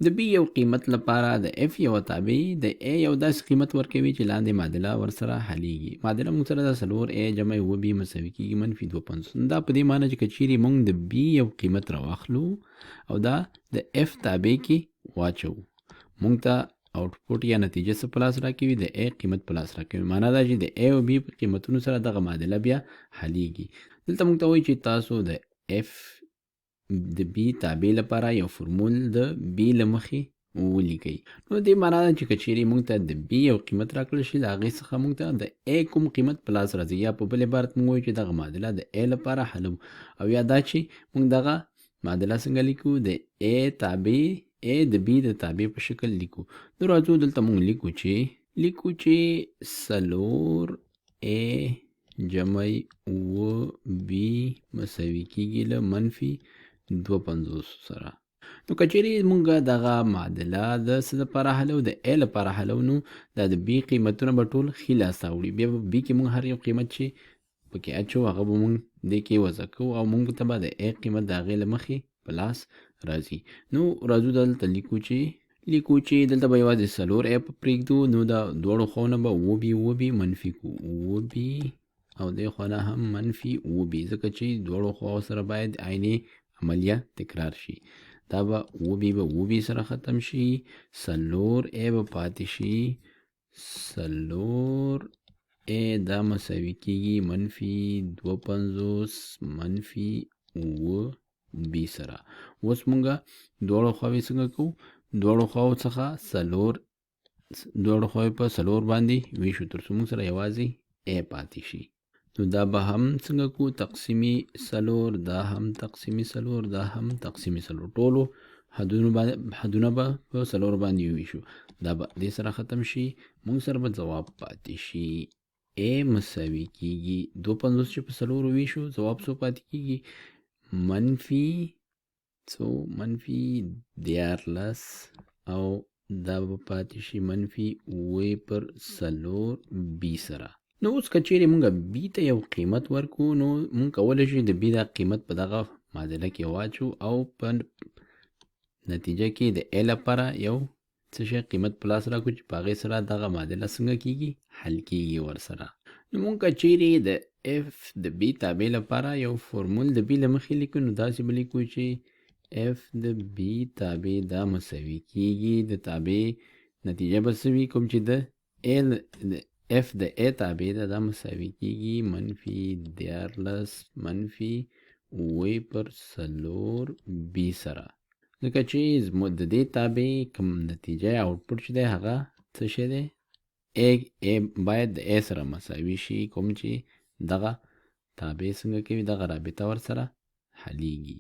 د بي یو قیمت لپاره د اف یو تابع د ا یو داسې قیمت ورکوي چې لاندې معادله ورسره حلیږي. معادله موږ سره د 4 ا جمع و بي مساوي کیږي -250. دا په دې معنی چې که چیرې موږ د بي یو قیمت راواخلو او دا د اف تابع کې واچو، موږ ته آوټپوټ یا نتیجه څه په لاس راکوي؟ د ا قیمت په لاس راکوي. معنا دا چې د ا او بي په قیمتونو سره دغه معادله بیا حلیږي. دلته موږ ته وایي چې تاسو د اف د بي تابع لپاره یو فرمول د بي له مخې ولیکئ. نو دې معنا ده چې که چیرې موږ ته د بي یو قیمت راکړل شي، د هغې څخه موږ ته د ا کوم قیمت په لاس راځي، یا په بل عبارت موږ وایو چې دغه معادله د ا لپاره حلو، او یا دا چې موږ دغه معادله څنګه لیکو؟ د ا تابع ا د بي د تابع په شکل لیکو. نو راځو دلته موږ لیکو چې 4 ا جمع و بي مساوي کیږي له -250 سره. نو که چیرې موږ دغه معادله د څه لپاره حلو؟ د ا لپاره حلو، نو دا د بي قیمتونه به ټول ښي لاس ته وړي. بیا به بي کې موږ هر یو قیمت چې پکې اچو هغه به موږ دې کې وضع کوو، او موږ ته به د ا قیمت د هغې له مخې په لاس راځي. نو راځو دلته لیکو چې دلته به یوازې 4 ا پرېږدو، نو دا دواړو خواونه به و بي منفي کو، و بي او دې خوا نه هم منفي و بي، ځکه چې دواړو خواو سره باید عیني عملیه تکرار شي. دا به و بي سره ختم شي، 4 ا به پاتې شي، 4 ا دا مساوي کیږي -250 منفي و بي سره. اوس مونږه دواړو خواوې څنګه کوو؟ دواړو خواو څخه 4 دواړو خواوې په 4 باندې ویشو تر څو مونږ سره یوازې ا پاتې شي. نو دا به هم څنګه کو؟ تقسیمي 4، دا هم تقسیمي 4، دا هم تقسیمي 4، ټولو حدونه به په 4 باندې وویشو. دا به دې سره ختم شي، مونږ سره به ځواب پاتې شي ا مساوي کیږي 250 چې په 4 وویشو ځواب څو پاتې کیږي؟ منفي 14، او دا به پاتې شي -4 بي سره. نو اوس که چیرې مونږ بي ته یو قیمت ورکو، نو مونږ کولی شو د بي دا قیمت په دغه معادله کې واچو، او په نتیجه کې د ا لپاره یو څه شی قیمت په لاس راکړو چې په هغې سره دغه معادله څنګه کیږي؟ حل کیږي ورسره. نو مونږ که چیرې د اف د بي تابع لپاره یو فرمول د بي له مخې لیکو، نو داسې به لیکو چې اف د بي تابع دا مساوي کیږي د تابع نتیجه به څه وي؟ کوم چې د اف د ا تابع ده دا مساوي کیږي -14 منفي و/4 بي سره، ځکه چې زموږ د دې تابع کوم نتیجه یا آوټپوټ چې دی هغه څه شی دی؟ ا باید د ا سره مساوي شي، کوم چې دغه تابع څنګه کوي؟ دغه رابطه ورسره حلیږي.